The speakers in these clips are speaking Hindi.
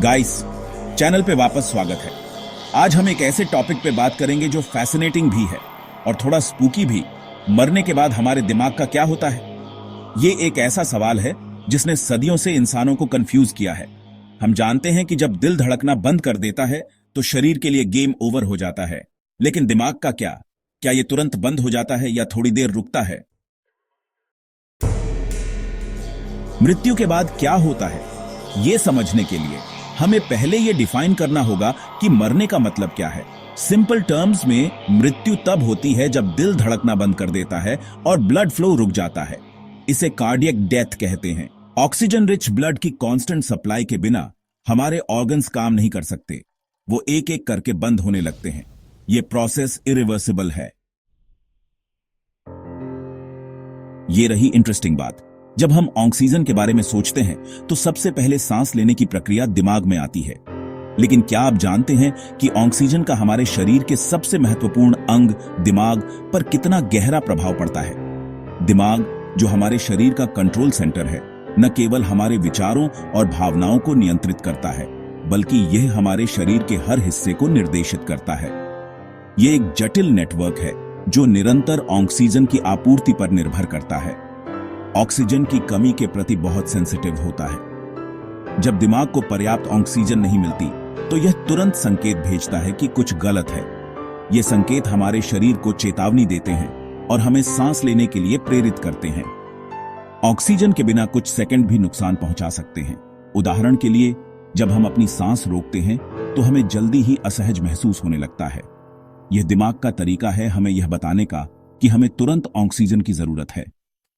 गाइस, चैनल पे वापस स्वागत है। आज हम एक ऐसे टॉपिक पे बात करेंगे जो फैसिनेटिंग भी है और थोड़ा स्पूकी भी। मरने के बाद हमारे दिमाग का क्या होता है? ये एक ऐसा सवाल है जिसने सदियों से इंसानों को कंफ्यूज किया है। हम जानते हैं कि जब दिल धड़कना बंद कर देता है तो शरीर के लिए गेम ओवर हो जाता है, लेकिन दिमाग का क्या ये तुरंत बंद हो जाता है या थोड़ी देर रुकता है? मृत्यु के बाद क्या होता है, ये समझने के लिए हमें पहले ये डिफाइन करना होगा कि मरने का मतलब क्या है। सिंपल टर्म्स में मृत्यु तब होती है जब दिल धड़कना बंद कर देता है और ब्लड फ्लो रुक जाता है। इसे कार्डियक डेथ कहते हैं। ऑक्सीजन रिच ब्लड की कांस्टेंट सप्लाई के बिना हमारे ऑर्गन्स काम नहीं कर सकते, वो एक एक करके बंद होने लगते हैं। ये प्रोसेस इरिवर्सिबल है। ये रही इंटरेस्टिंग बात। जब हम ऑक्सीजन के बारे में सोचते हैं तो सबसे पहले सांस लेने की प्रक्रिया दिमाग में आती है। लेकिन क्या आप जानते हैं कि ऑक्सीजन का हमारे शरीर के सबसे महत्वपूर्ण अंग दिमाग पर कितना गहरा प्रभाव पड़ता है? दिमाग, जो हमारे शरीर का कंट्रोल सेंटर है, न केवल हमारे विचारों और भावनाओं को नियंत्रित करता है, बल्कि यह हमारे शरीर के हर हिस्से को निर्देशित करता है। यह एक जटिल नेटवर्क है जो निरंतर ऑक्सीजन की आपूर्ति पर निर्भर करता है। ऑक्सीजन की कमी के प्रति बहुत सेंसिटिव होता है। जब दिमाग को पर्याप्त ऑक्सीजन नहीं मिलती तो यह तुरंत संकेत भेजता है कि कुछ गलत है। ये संकेत हमारे शरीर को चेतावनी देते हैं और हमें सांस लेने के लिए प्रेरित करते हैं। ऑक्सीजन के बिना कुछ सेकंड भी नुकसान पहुंचा सकते हैं। उदाहरण के लिए, जब हम अपनी सांस रोकते हैं तो हमें जल्दी ही असहज महसूस होने लगता है। यह दिमाग का तरीका है हमें यह बताने का कि हमें तुरंत ऑक्सीजन की जरूरत है।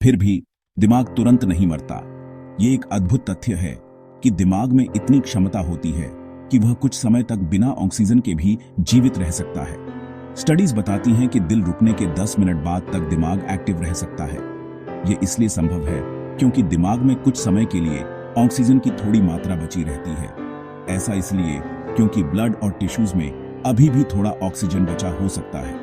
फिर भी दिमाग तुरंत नहीं मरता। यह एक अद्भुत तथ्य है कि दिमाग में इतनी क्षमता होती है कि वह कुछ समय तक बिना ऑक्सीजन के भी जीवित रह सकता है। स्टडीज बताती हैं कि दिल रुकने के 10 मिनट बाद तक दिमाग एक्टिव रह सकता है। यह इसलिए संभव है क्योंकि दिमाग में कुछ समय के लिए ऑक्सीजन की थोड़ी मात्रा बची रहती है। ऐसा इसलिए क्योंकि ब्लड और टिश्यूज में अभी भी थोड़ा ऑक्सीजन बचा हो सकता है।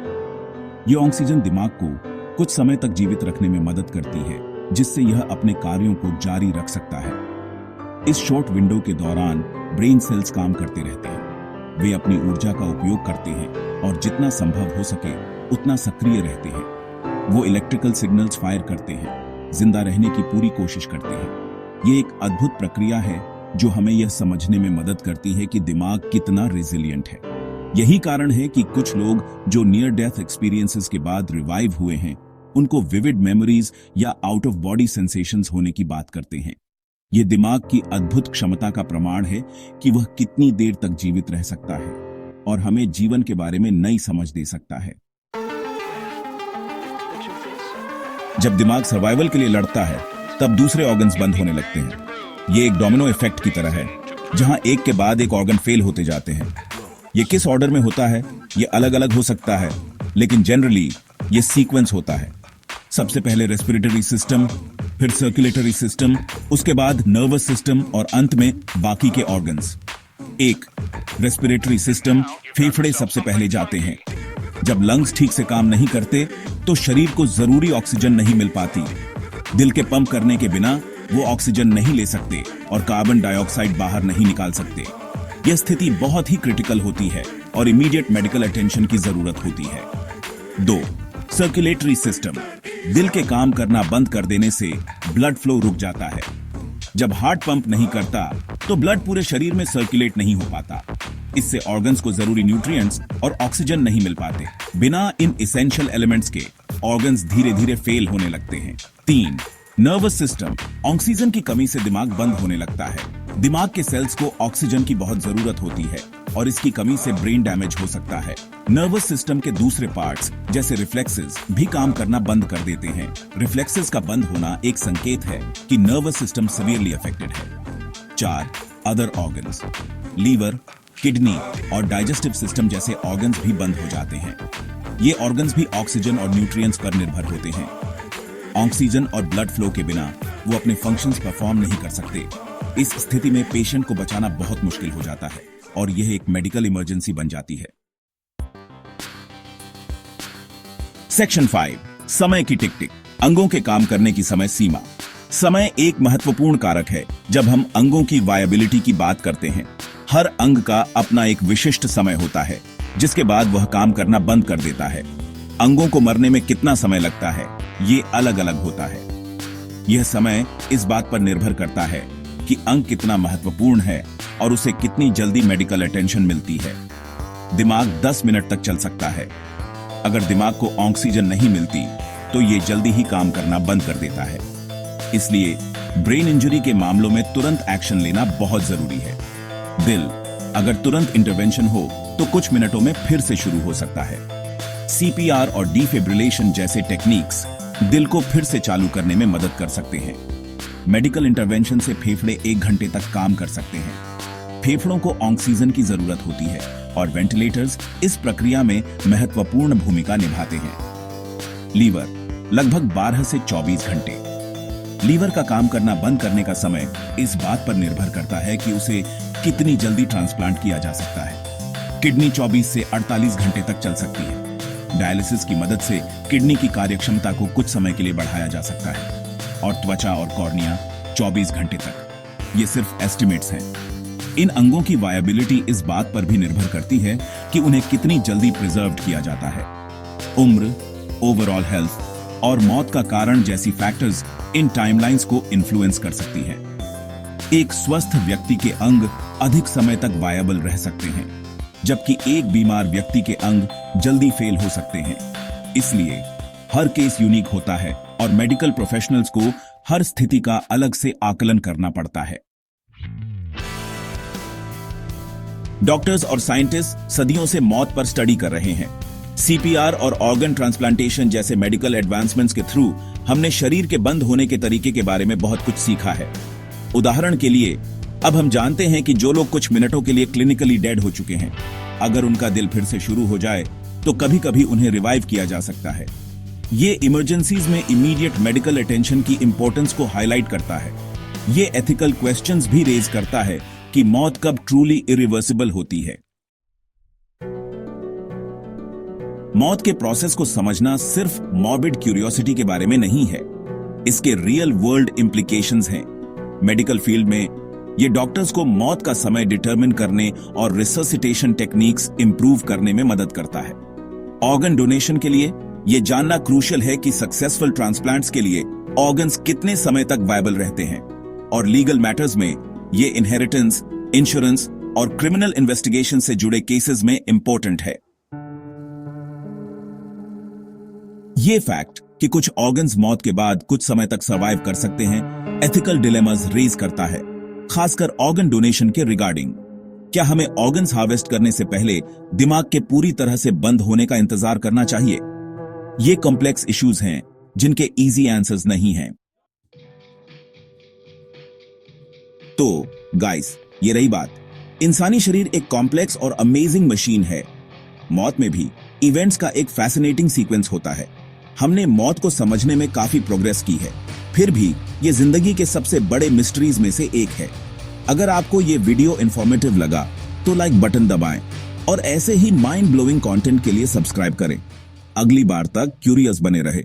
यह ऑक्सीजन दिमाग को कुछ समय तक जीवित रखने में मदद करती है, जिससे यह अपने कार्यों को जारी रख सकता है। इस शॉर्ट विंडो के दौरान ब्रेन सेल्स काम करते रहते हैं। वे अपनी ऊर्जा का उपयोग करते हैं और जितना संभव हो सके उतना सक्रिय रहते हैं। वो इलेक्ट्रिकल सिग्नल्स फायर करते हैं, जिंदा रहने की पूरी कोशिश करते हैं। ये एक अद्भुत प्रक्रिया है जो हमें यह समझने में मदद करती है कि दिमाग कितना रेजिलिएंट है। यही कारण है कि कुछ लोग जो नियर डेथ एक्सपीरियंसेस के बाद रिवाइव हुए हैं, उनको विविड मेमोरीज या आउट ऑफ बॉडी सेंसेशंस होने की बात करते हैं। यह दिमाग की अद्भुत क्षमता का प्रमाण है कि वह कितनी देर तक जीवित रह सकता है और हमें जीवन के बारे में नई समझ दे सकता है। जब दिमाग सर्वाइवल के लिए लड़ता है, तब दूसरे ऑर्गन्स बंद होने लगते हैं। यह एक डोमिनो इफेक्ट की तरह है, जहां एक के बाद एक ऑर्गन फेल होते जाते हैं। यह किस ऑर्डर में होता है, यह अलग अलग हो सकता है, लेकिन जनरली यह सीक्वेंस होता है। सबसे पहले रेस्पिरेटरी सिस्टम, फिर सर्कुलेटरी सिस्टम, उसके बाद नर्वस सिस्टम और अंत में बाकी के ऑर्गन्स। 1. Respiratory system. फेफड़े सबसे पहले जाते हैं। जब लंग्स ठीक से काम नहीं करते तो शरीर को जरूरी ऑक्सीजन नहीं मिल पाती। दिल के पंप करने के बिना वो ऑक्सीजन नहीं ले सकते और कार्बन डाइऑक्साइड बाहर नहीं निकाल सकते। यह स्थिति बहुत ही क्रिटिकल होती है और इमीडिएट मेडिकल अटेंशन की जरूरत होती है। 2. Circulatory system. दिल के काम करना बंद कर देने से ब्लड फ्लो रुक जाता है। जब हार्ट पंप नहीं करता तो ब्लड पूरे शरीर में सर्कुलेट नहीं हो पाता। इससे ऑर्गन्स को जरूरी न्यूट्रिएंट्स और ऑक्सीजन नहीं मिल पाते। बिना इन इसेंशियल एलिमेंट्स के ऑर्गन्स धीरे धीरे फेल होने लगते हैं। 3. Nervous system. ऑक्सीजन की कमी से दिमाग बंद होने लगता है। दिमाग के सेल्स को ऑक्सीजन की बहुत जरूरत होती है और इसकी कमी से ब्रेन डैमेज हो सकता है। नर्वस सिस्टम के दूसरे पार्ट्स जैसे रिफ्लेक्सेस भी काम करना बंद कर देते हैं। रिफ्लेक्सेस का बंद होना एक संकेत है कि नर्वस सिस्टम सीवियरली अफेक्टेड है। 4. Other organs. लीवर, किडनी और डाइजेस्टिव सिस्टम जैसे ऑर्गन्स भी बंद हो जाते हैं। ये ऑर्गन्स भी ऑक्सीजन और न्यूट्रिएंट्स पर निर्भर होते हैं। ऑक्सीजन और ब्लड फ्लो के बिना वो अपने फंक्शंस परफॉर्म नहीं कर सकते। इस स्थिति में पेशेंट को बचाना बहुत मुश्किल हो जाता है और यह एक मेडिकल इमरजेंसी बन जाती है। सेक्शन 5, समय की टिक टिक। अंगों के काम करने की समय सीमा। समय एक महत्वपूर्ण कारक है जब हम अंगों की वायबिलिटी की बात करते हैं। हर अंग का अपना एक विशिष्ट समय होता है जिसके बाद वह काम करना बंद कर देता है। अंगों को मरने में कितना समय लगता है ये अलग अलग होता है। यह समय इस बात पर निर्भर करता है कि अंग कितना महत्वपूर्ण है और उसे कितनी जल्दी मेडिकल अटेंशन मिलती है। दिमाग 10 मिनट तक चल सकता है। अगर दिमाग को ऑक्सीजन नहीं मिलती तो ये जल्दी ही काम करना बंद कर देता है। इसलिए ब्रेन इंजरी के मामलों में तुरंत एक्शन लेना बहुत जरूरी है। दिल, अगर तुरंत इंटरवेंशन हो तो कुछ मिनटों में फिर से शुरू हो सकता है। सीपीआर और डिफिब्रिलेशन जैसे टेक्निक्स दिल को फिर से चालू करने में मदद कर सकते हैं। मेडिकल इंटरवेंशन से फेफड़े 1 घंटे तक काम कर सकते हैं। फेफड़ों को ऑक्सीजन की जरूरत होती है और वेंटिलेटर्स इस प्रक्रिया में महत्वपूर्ण भूमिका निभाते हैं। लीवर, लगभग 12 से 24 घंटे। लीवर का काम करना बंद करने का समय इस बात पर निर्भर करता है कि उसे कितनी जल्दी ट्रांसप्लांट किया जा सकता है। किडनी 24 से 48 घंटे तक चल सकती है। डायलिसिस की मदद से किडनी की कार्यक्षमता को कुछ समय के लिए बढ़ाया जा सकता है। और त्वचा और कॉर्निया 24 घंटे तक। ये सिर्फ एस्टिमेट्स हैं। इन अंगों की वायबिलिटी इस बात पर भी निर्भर करती है कि उन्हें कितनी जल्दी प्रिजर्व्ड किया जाता है। उम्र, ओवरऑल हेल्थ और मौत का कारण जैसी फैक्टर्स इन टाइमलाइंस को इन्फ्लुएंस कर सकती हैं। एक स्वस्थ व्यक्ति के अंग अधिक समय तक वायबल रह सकते हैं, जबकि एक बीमार व्यक्ति के अंग जल्दी फेल हो सकते हैं। इसलिए हर केस यूनिक होता है और मेडिकल प्रोफेशनल्स को हर स्थिति का अलग से आकलन करना पड़ता है। डॉक्टर्स और साइंटिस्ट सदियों से मौत पर स्टडी कर रहे हैं। सीपीआर और ऑर्गन ट्रांसप्लांटेशन जैसे मेडिकल एडवांसमेंट्स के थ्रू हमने शरीर के बंद होने के तरीके के बारे में बहुत कुछ सीखा है। उदाहरण के लिए, अब हम जानते हैं कि जो लोग कुछ मिनटों के लिए क्लिनिकली डेड हो चुके हैं, अगर उनका दिल फिर से शुरू हो जाए तो कभी कभी उन्हें रिवाइव किया जा सकता है। ये इमरजेंसीज में इमीडिएट मेडिकल अटेंशन की इंपॉर्टेंस को हाईलाइट करता है। ये एथिकल क्वेश्चंस भी रेज करता है कि मौत कब ट्रूली इरिवर्सिबल होती है। मौत के प्रोसेस को समझना सिर्फ मॉर्बिड क्यूरियोसिटी के बारे में नहीं है, इसके रियल वर्ल्ड इंप्लीकेशंस हैं। मेडिकल फील्ड में ये डॉक्टर्स को मौत का समय डिटरमिन करने और रिससिटेशन टेक्निक्स इंप्रूव करने में मदद करता है। ऑर्गन डोनेशन के लिए ये जानना क्रूशियल है कि सक्सेसफुल ट्रांसप्लांट्स के लिए ऑर्गन्स कितने समय तक वायबल रहते हैं। और लीगल मैटर्स में ये इनहेरिटेंस, इंश्योरेंस और क्रिमिनल इन्वेस्टिगेशन से जुड़े केसेस में इंपॉर्टेंट है। ये फैक्ट कि कुछ ऑर्गन्स मौत के बाद कुछ समय तक सर्वाइव कर सकते हैं, एथिकल डिलेमास रेज करता है, खासकर ऑर्गन डोनेशन के रिगार्डिंग। क्या हमें ऑर्गन्स हार्वेस्ट करने से पहले दिमाग के पूरी तरह से बंद होने का इंतजार करना चाहिए? ये कॉम्प्लेक्स इश्यूज हैं जिनके इजी आंसर्स नहीं हैं। तो गाइस, ये रही बात। इंसानी शरीर एक कॉम्प्लेक्स और अमेजिंग मशीन है। मौत में भी इवेंट्स का एक फैसिनेटिंग सीक्वेंस होता है। हमने मौत को समझने में काफी प्रोग्रेस की है, फिर भी ये जिंदगी के सबसे बड़े मिस्ट्रीज में से एक है। अगर आपको ये वीडियो इंफॉर्मेटिव लगा तो लाइक बटन दबाएं और ऐसे ही माइंड ब्लोइंग कंटेंट के लिए सब्सक्राइब करें। अगली बार तक क्यूरियस बने रहे।